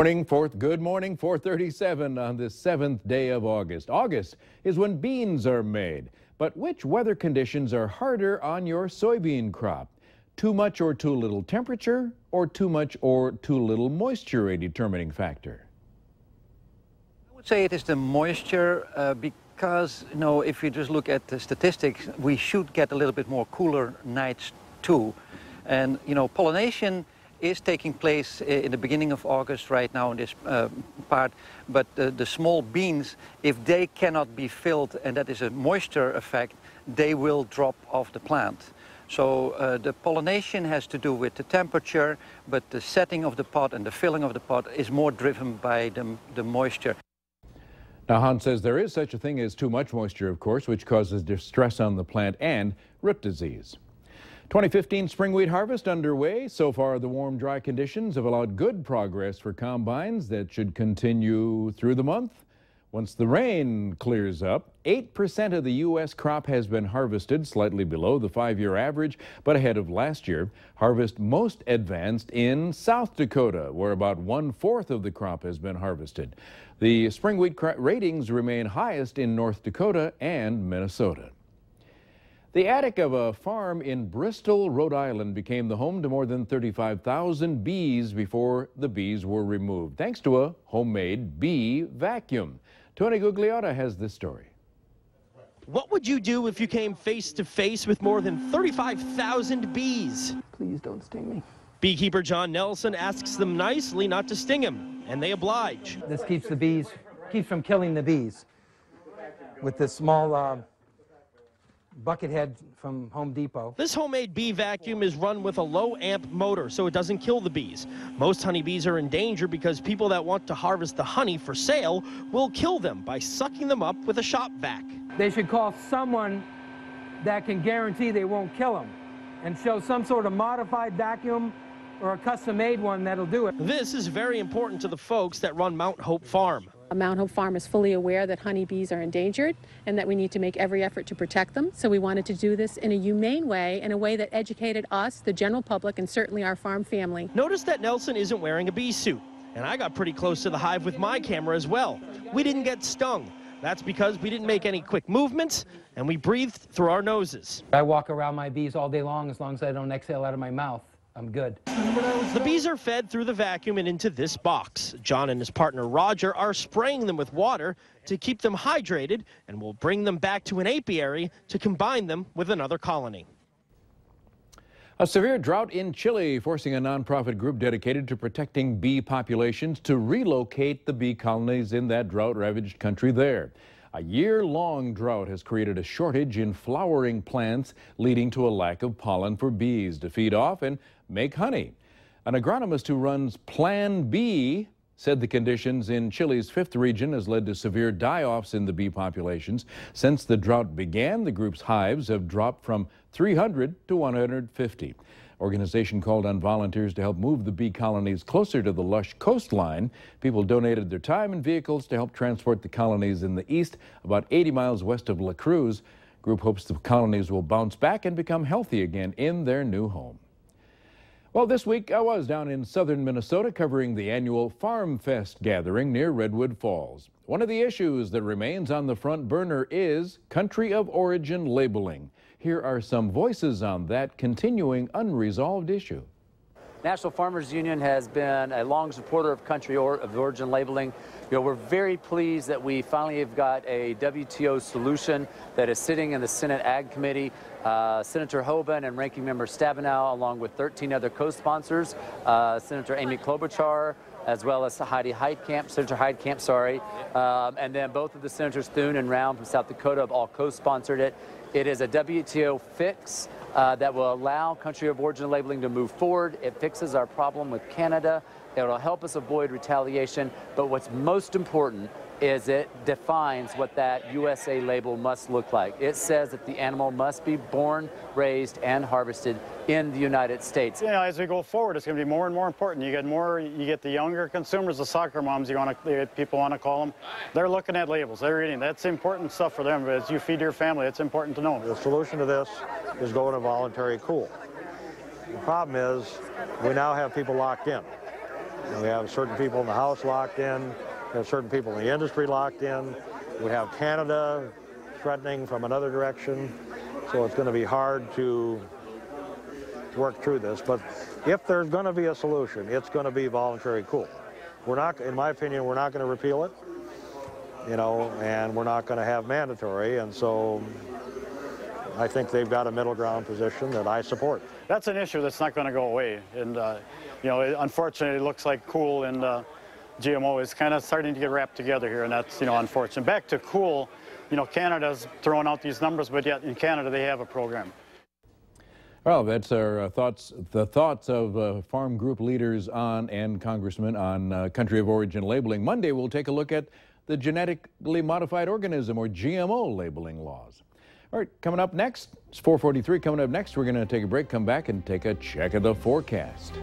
Good morning, 4:37 on the 7th day of August. August is when beans are made. But which weather conditions are harder on your soybean crop? Too much or too little temperature, or too much or too little moisture a determining factor? I would say it is the moisture because, if you just look at the statistics, we should get a little bit more cooler nights too. And, pollination is taking place in the beginning of August right now in this part, but the small beans, if they cannot be filled, and that is a moisture effect, they will drop off the plant. So the pollination has to do with the temperature, but the setting of the pot and the filling of the pot is more driven by the moisture. Now, Hans says there is such a thing as too much moisture, of course, which causes distress on the plant and root disease. 2015 spring wheat harvest underway. So far, the warm, dry conditions have allowed good progress for combines that should continue through the month. Once the rain clears up, 8% of the U.S. crop has been harvested, slightly below the 5-year average, but ahead of last year. Harvest most advanced in South Dakota, where about 1/4 of the crop has been harvested. The spring wheat ratings remain highest in North Dakota and Minnesota. The attic of a farm in Bristol, Rhode Island became the home to more than 35,000 bees before the bees were removed, thanks to a homemade bee vacuum. Tony Gugliotta has this story. What would you do if you came face to face with more than 35,000 bees? Please don't sting me. Beekeeper John Nelson asks them nicely not to sting him, and they oblige. This keeps from killing the bees with this small bucket head from Home Depot. This homemade bee vacuum is run with a low amp motor, so it doesn't kill the bees. Most honeybees are in danger because people that want to harvest the honey for sale will kill them by sucking them up with a shop vac. They should call someone that can guarantee they won't kill them and show some sort of modified vacuum or a custom-made one that'll do it. This is very important to the folks that run Mount Hope Farm. Mount Hope Farm is fully aware that honeybees are endangered and that we need to make every effort to protect them. So we wanted to do this in a humane way, in a way that educated us, the general public, and certainly our farm family. Notice that Nelson isn't wearing a bee suit, and I got pretty close to the hive with my camera as well. We didn't get stung. That's because we didn't make any quick movements, and we breathed through our noses. I walk around my bees all day long as I don't exhale out of my mouth. I'm good. The bees are fed through the vacuum and into this box. John and his partner Roger are spraying them with water to keep them hydrated, and will bring them back to an apiary to combine them with another colony. A severe drought in Chile forcing a nonprofit group dedicated to protecting bee populations to relocate the bee colonies in that drought-ravaged country there. A year-long drought has created a shortage in flowering plants, leading to a lack of pollen for bees to feed off and make honey. An agronomist who runs Plan B said the conditions in Chile's 5th region has led to severe die-offs in the bee populations. Since the drought began, the group's hives have dropped from 300 to 150. Organization called on volunteers to help move the bee colonies closer to the lush coastline. People donated their time and vehicles to help transport the colonies in the east, about 80 miles west of La Cruz. Group hopes the colonies will bounce back and become healthy again in their new home. Well, this week I was down in southern Minnesota covering the annual Farm Fest gathering near Redwood Falls. One of the issues that remains on the front burner is country of origin labeling. Here are some voices on that continuing unresolved issue. National Farmers Union has been a long supporter of country of origin labeling. We're very pleased that we finally have got a WTO solution that is sitting in the Senate Ag Committee. Senator Hoban and Ranking Member Stabenow, along with 13 other co-sponsors, Senator Amy Klobuchar, as well as Senator Heidkamp, and then both of the Senators Thune and Round from South Dakota have all co-sponsored it. It is a WTO fix that will allow country of origin labeling to move forward. It fixes our problem with Canada. It will help us avoid retaliation. But what's most important is it defines what that USA label must look like. It says that the animal must be born, raised, and harvested in the United States. As we go forward, it's going to be more and more important. You get the younger consumers, the soccer moms, people want to call them. They're looking at labels. They're reading. That's important stuff for them. As you feed your family, it's important to know. The solution to this is going to voluntary cool. The problem is we now have people locked in. We have certain people in the House locked in. We have certain people in the industry locked in. We have Canada threatening from another direction. So it's going to be hard to work through this. But if there's going to be a solution, it's going to be voluntary cool. We're not, in my opinion, we're not going to repeal it, you know, and we're not going to have mandatory. And so I think they've got a middle ground position that I support. That's an issue that's not going to go away. And, you know, unfortunately, it looks like cool and GMO is kind of starting to get wrapped together here, and that's, you know, unfortunate. Back to cool, you know, Canada's throwing out these numbers, but yet in Canada they have a program. Well, that's our thoughts, the thoughts of farm group leaders on and congressmen on country of origin labeling. Monday, we'll take a look at the genetically modified organism, or GMO, labeling laws. All right, coming up next, it's 4:43. Coming up next, we're going to take a break, come back, and take a check of the forecast.